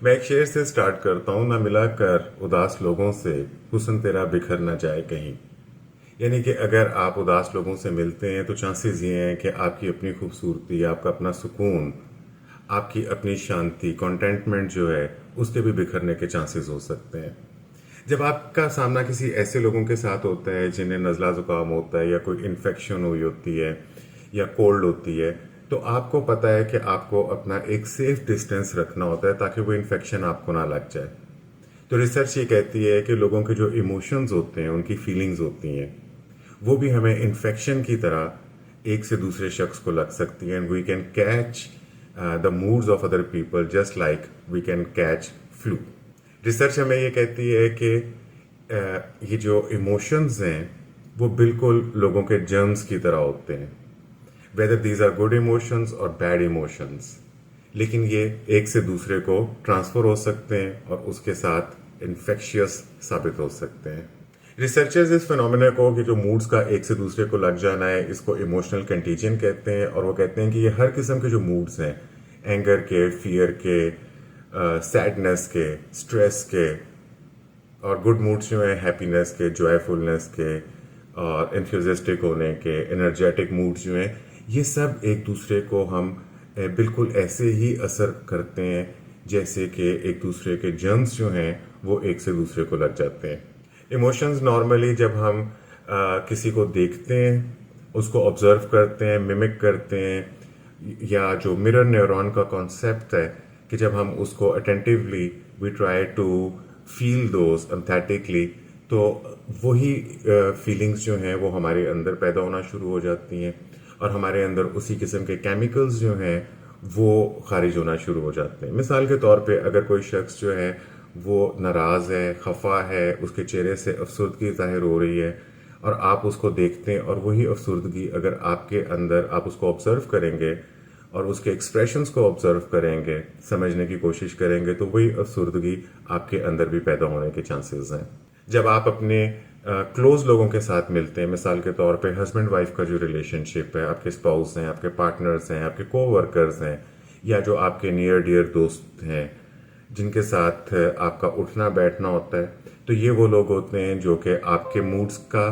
मैं एक शेर से स्टार्ट करता हूँ। ना मिला कर उदास लोगों से हुस्न तेरा बिखर ना जाए कहीं। यानी कि अगर आप उदास लोगों से मिलते हैं तो चांसेस ये हैं कि आपकी अपनी खूबसूरती, आपका अपना सुकून, आपकी अपनी शांति, कंटेंटमेंट जो है उसके भी बिखरने के चांसेस हो सकते हैं। जब आपका सामना किसी ऐसे लोगों के साथ होता है जिन्हें नज़ला ज़ुकाम होता है या कोई इन्फेक्शन हुई होती है या कोल्ड होती है, तो आपको पता है कि आपको अपना एक सेफ डिस्टेंस रखना होता है ताकि वो इन्फेक्शन आपको ना लग जाए। तो रिसर्च ये कहती है कि लोगों के जो इमोशंस होते हैं, उनकी फीलिंग्स होती हैं, वो भी हमें इन्फेक्शन की तरह एक से दूसरे शख्स को लग सकती है। And we can catch the moods of other people just like we can catch flu. Research हमें ये कहती है कि ये जो इमोशंस हैं वो बिल्कुल लोगों के जर्म्स की तरह होते हैं, whether these are good emotions और बैड इमोशंस, लेकिन ये एक से दूसरे को ट्रांसफर हो सकते हैं और उसके साथ इन्फेक्शियस साबित हो सकते हैं। रिसर्चर्स इस फिनोमेना को कि जो मूड्स का एक से दूसरे को लग जाना है, इसको इमोशनल कंटीजियन कहते हैं। और वो कहते हैं कि ये हर किस्म के जो मूड्स हैं, एंगर के, फियर के, सैडनेस के, स्ट्रेस के, और गुड मूड्स जो हैं हैप्पीनेस के, जॉयफुलनेस के, और एंथुसियास्टिक होने के, एनर्जेटिक मूड्स जो हैं, ये सब एक दूसरे को हम बिल्कुल ऐसे ही असर करते हैं जैसे कि एक दूसरे के जर्म्स जो हैं वो एक से दूसरे को लग जाते हैं। इमोशंस नॉर्मली जब हम किसी को देखते हैं, उसको ऑब्जर्व करते हैं, मिमिक करते हैं, या जो मिरर न्यूरॉन का कॉन्सेप्ट है कि जब हम उसको attentively we try to feel those empathically, तो वही फीलिंग्स जो हैं वो हमारे अंदर पैदा होना शुरू हो जाती हैं और हमारे अंदर उसी किस्म के केमिकल्स जो हैं वो खारिज होना शुरू हो जाते हैं। मिसाल के तौर पे अगर कोई शख्स जो है वो नाराज़ है, खफा है, उसके चेहरे से अफसरदगी ज़ाहिर हो रही है और आप उसको देखते हैं और वही अफसरदगी अगर आपके अंदर आप उसको ऑब्जर्व करेंगे और उसके एक्सप्रेशंस को ऑब्जर्व करेंगे, समझने की कोशिश करेंगे, तो वही अफसरदगी आपके अंदर भी पैदा होने के चांसेस हैं। जब आप अपने क्लोज लोगों के साथ मिलते हैं, मिसाल के तौर पे हस्बैंड वाइफ का जो रिलेशनशिप है, आपके स्पाउस हैं, आपके पार्टनर्स हैं, आपके कोवर्कर्स हैं, या जो आपके नियर डियर दोस्त हैं जिनके साथ आपका उठना बैठना होता है, तो ये वो लोग होते हैं जो कि आपके मूड्स का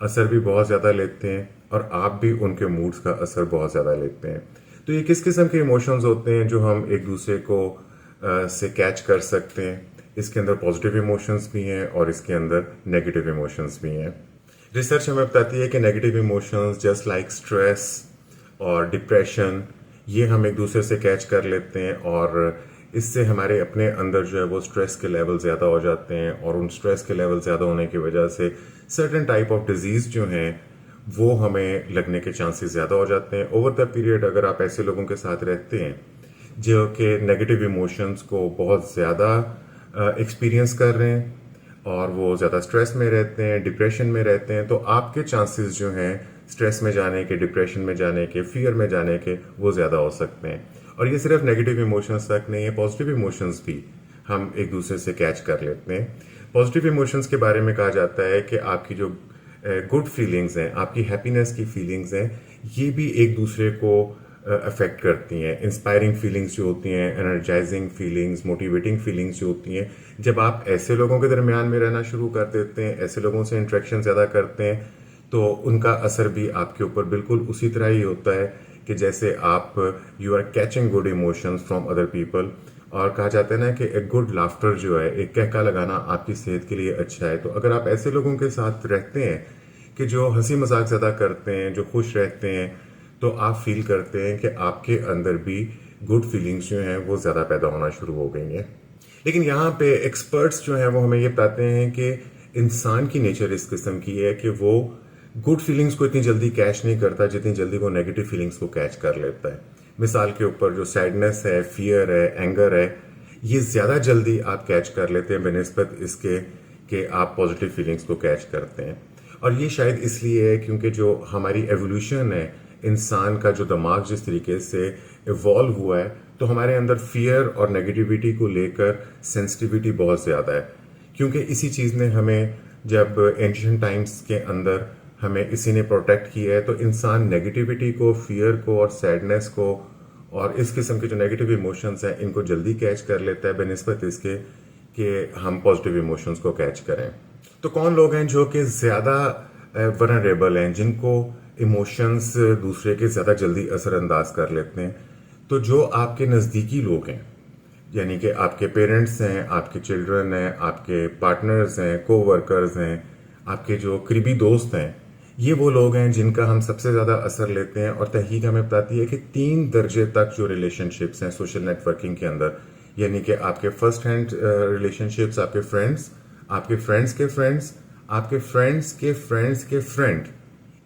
असर भी बहुत ज़्यादा लेते हैं और आप भी उनके मूड्स का असर बहुत ज़्यादा लेते हैं। तो ये किस किस्म के इमोशंस होते हैं जो हम एक दूसरे को से कैच कर सकते हैं? इसके अंदर पॉजिटिव इमोशंस भी हैं और इसके अंदर नेगेटिव इमोशंस भी हैं। रिसर्च हमें बताती है कि negative emotions just like stress और डिप्रेशन, ये हम एक दूसरे से कैच कर लेते हैं और इससे हमारे अपने अंदर जो है वो स्ट्रेस के लेवल ज़्यादा हो जाते हैं और उन स्ट्रेस के लेवल ज़्यादा होने की वजह से सर्टेन टाइप ऑफ डिजीज़ जो हैं वो हमें लगने के चांसेस ज़्यादा हो जाते हैं। ओवर द पीरियड अगर आप ऐसे लोगों के साथ रहते हैं जो कि नेगेटिव इमोशंस को बहुत ज़्यादा एक्सपीरियंस कर रहे हैं और वो ज़्यादा स्ट्रेस में रहते हैं, डिप्रेशन में रहते हैं, तो आपके चांसेस जो हैं स्ट्रेस में जाने के, डिप्रेशन में जाने के, फियर में जाने के, वो ज़्यादा हो सकते हैं। और ये सिर्फ नेगेटिव इमोशंस तक नहीं है, पॉजिटिव इमोशंस भी हम एक दूसरे से कैच कर लेते हैं। पॉजिटिव इमोशंस के बारे में कहा जाता है कि आपकी जो गुड फीलिंग्स हैं, आपकी हैप्पीनेस की फीलिंग्स हैं, ये भी एक दूसरे को अफेक्ट करती हैं। इंस्पायरिंग फीलिंग्स जो होती हैं, एनर्जाइजिंग फीलिंग्स, मोटिवेटिंग फीलिंग्स जो होती हैं, जब आप ऐसे लोगों के दरमियान में रहना शुरू कर देते हैं, ऐसे लोगों से इंटरेक्शन ज़्यादा करते हैं, तो उनका असर भी आपके ऊपर बिल्कुल उसी तरह ही होता है कि जैसे आप you are catching good emotions from other people. और कहा जाता है ना कि एक गुड लाफ्टर जो है, एक कहका लगाना आपकी सेहत के लिए अच्छा है। तो अगर आप ऐसे लोगों के साथ रहते हैं कि जो हंसी मजाक ज़्यादा करते हैं, जो खुश रहते हैं, तो आप फील करते हैं कि आपके अंदर भी गुड फीलिंग्स जो हैं वो ज़्यादा पैदा होना शुरू हो गई हैं। लेकिन यहाँ पे एक्सपर्ट्स जो हैं वो हमें ये बताते हैं कि इंसान की नेचर इस किस्म की है कि वो गुड फीलिंग्स को इतनी जल्दी कैच नहीं करता जितनी जल्दी वो नेगेटिव फीलिंग्स को कैच कर लेता है। मिसाल के ऊपर जो सैडनेस है, फियर है, एंगर है, ये ज़्यादा जल्दी आप कैच कर लेते हैं बनिस्बत इसके कि आप पॉजिटिव फीलिंग्स को कैच करते हैं। और ये शायद इसलिए है क्योंकि जो हमारी एवोल्यूशन है, इंसान का जो दिमाग जिस तरीके से इवॉल्व हुआ है, तो हमारे अंदर फियर और नेगेटिविटी को लेकर सेंसिटिविटी बहुत ज़्यादा है। क्योंकि इसी चीज़ ने हमें जब एंशिएंट टाइम्स के अंदर हमें इसी ने प्रोटेक्ट किया है, तो इंसान नेगेटिविटी को, फियर को और सैडनेस को और इस किस्म के जो नेगेटिव इमोशंस हैं इनको जल्दी कैच कर लेता है बनिस्बत इसके कि हम पॉजिटिव इमोशंस को कैच करें। तो कौन लोग हैं जो कि ज़्यादा वनरेबल हैं, जिनको इमोशंस दूसरे के ज़्यादा जल्दी असरअंदाज कर लेते हैं? तो जो आपके नज़दीकी लोग हैं, यानी कि आपके पेरेंट्स हैं, आपके चिल्ड्रन हैं, आपके पार्टनर्स हैं, को वर्कर्स हैं, आपके जो करीबी दोस्त हैं, ये वो लोग हैं जिनका हम सबसे ज़्यादा असर लेते हैं। और तहकीक हमें बताती है कि 3 दर्जे तक जो रिलेशनशिप्स हैं सोशल नेटवर्किंग के अंदर, यानी कि आपके फर्स्ट हैंड रिलेशनशिप्स, आपके फ्रेंड्स, आपके फ्रेंड्स के फ्रेंड्स, आपके फ्रेंड्स के फ्रेंड्स के फ्रेंड,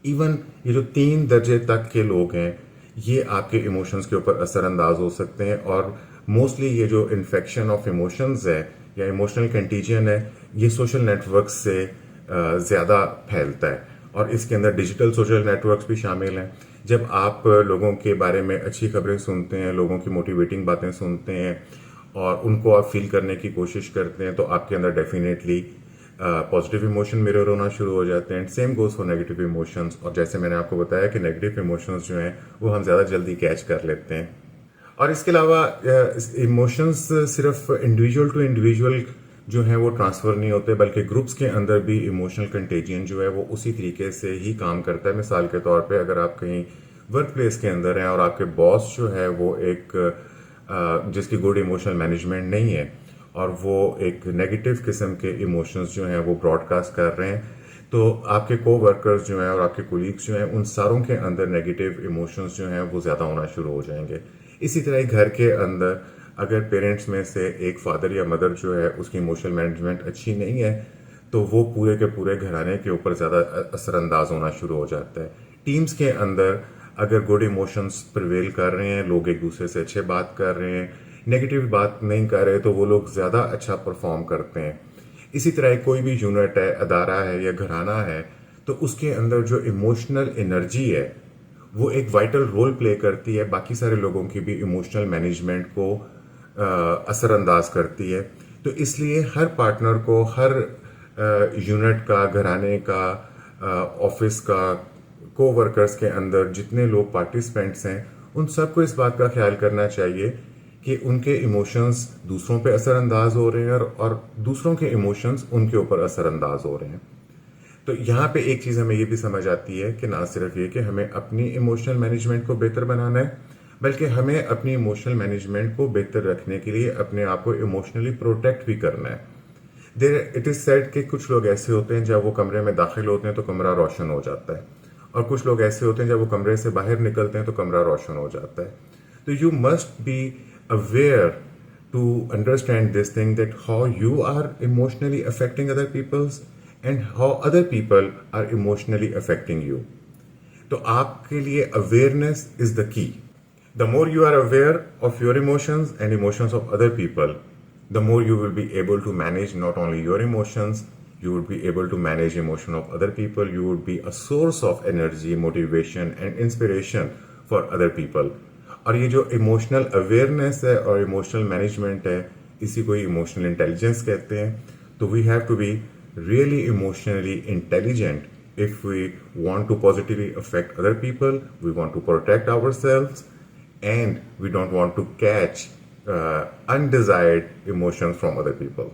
इवन ये जो 3 दर्जे तक के लोग हैं, ये आपके इमोशंस के ऊपर असरअंदाज हो सकते हैं। और मोस्टली ये जो इन्फेक्शन ऑफ इमोशंस है या इमोशनल कंटीजियन है, ये सोशल नेटवर्क्स से ज़्यादा फैलता है। और इसके अंदर डिजिटल सोशल नेटवर्क्स भी शामिल हैं। जब आप लोगों के बारे में अच्छी खबरें सुनते हैं, लोगों की मोटिवेटिंग बातें सुनते हैं और उनको आप फील करने की कोशिश करते हैं, तो आपके अंदर डेफिनेटली पॉजिटिव इमोशन मिरर होना शुरू हो जाते हैं। Same goes for negative emotions. और जैसे मैंने आपको बताया कि नेगेटिव इमोशंस जो हैं वो हम ज़्यादा जल्दी कैच कर लेते हैं। और इसके अलावा इमोशंस सिर्फ इंडिविजुअल टू इंडिविजुअल जो है वो ट्रांसफ़र नहीं होते, बल्कि ग्रुप्स के अंदर भी इमोशनल कंटेजियन जो है वो उसी तरीके से ही काम करता है। मिसाल के तौर पे अगर आप कहीं वर्क प्लेस के अंदर हैं और आपके बॉस जो है वो एक जिसकी गुड इमोशनल मैनेजमेंट नहीं है और वो एक नेगेटिव किस्म के इमोशंस जो हैं वो ब्रॉडकास्ट कर रहे हैं, तो आपके को वर्कर्स जो हैं और आपके कोलीग्स जो हैं उन सारों के अंदर नेगेटिव इमोशंस जो हैं वो ज़्यादा होना शुरू हो जाएंगे। इसी तरह घर के अंदर अगर पेरेंट्स में से एक फादर या मदर जो है उसकी इमोशनल मैनेजमेंट अच्छी नहीं है, तो वो पूरे के पूरे घराने के ऊपर ज़्यादा असरअंदाज होना शुरू हो जाता है। टीम्स के अंदर अगर गुड इमोशंस प्रिवेल कर रहे हैं, लोग एक दूसरे से अच्छे बात कर रहे हैं, नेगेटिव बात नहीं कर रहे, तो वो लोग ज़्यादा अच्छा परफॉर्म करते हैं। इसी तरह कोई भी यूनिट है, अदारा है या घराना है, तो उसके अंदर जो इमोशनल एनर्जी है वो एक वाइटल रोल प्ले करती है, बाकी सारे लोगों की भी इमोशनल मैनेजमेंट को असरअंदाज करती है। तो इसलिए हर पार्टनर को, हर यूनिट का, घराने का, ऑफिस का, को वर्कर्स के अंदर जितने लोग पार्टिसिपेंट्स हैं, उन सबको इस बात का ख्याल करना चाहिए कि उनके इमोशंस दूसरों पे असरअंदाज हो रहे हैं और दूसरों के इमोशंस उनके ऊपर असरअंदाज हो रहे हैं। तो यहाँ पे एक चीज़ हमें ये भी समझ आती है कि ना सिर्फ ये कि हमें अपनी इमोशनल मैनेजमेंट को बेहतर बनाना है, बल्कि हमें अपनी इमोशनल मैनेजमेंट को बेहतर रखने के लिए अपने आप को इमोशनली प्रोटेक्ट भी करना है। देयर इट इज़ सेड कि कुछ लोग ऐसे होते हैं जब वो कमरे में दाखिल होते हैं तो कमरा रोशन हो जाता है, और कुछ लोग ऐसे होते हैं जब वो कमरे से बाहर निकलते हैं तो कमरा रोशन हो जाता है। तो you must be aware to understand this thing, that how you are emotionally affecting other people's and how other people are emotionally affecting you. तो आपके लिए awareness is the key. The more you are aware of your emotions and emotions of other people, the more you will be able to manage not only your emotions, you would be able to manage emotion of other people. You would be a source of energy, motivation and inspiration for other people. और ये जो emotional awareness है और emotional management है, इसी को ही emotional intelligence कहते हैं। तो we have to be really emotionally intelligent if we want to positively affect other people, we want to protect ourselves, and we don't want to catch undesired emotions from other people.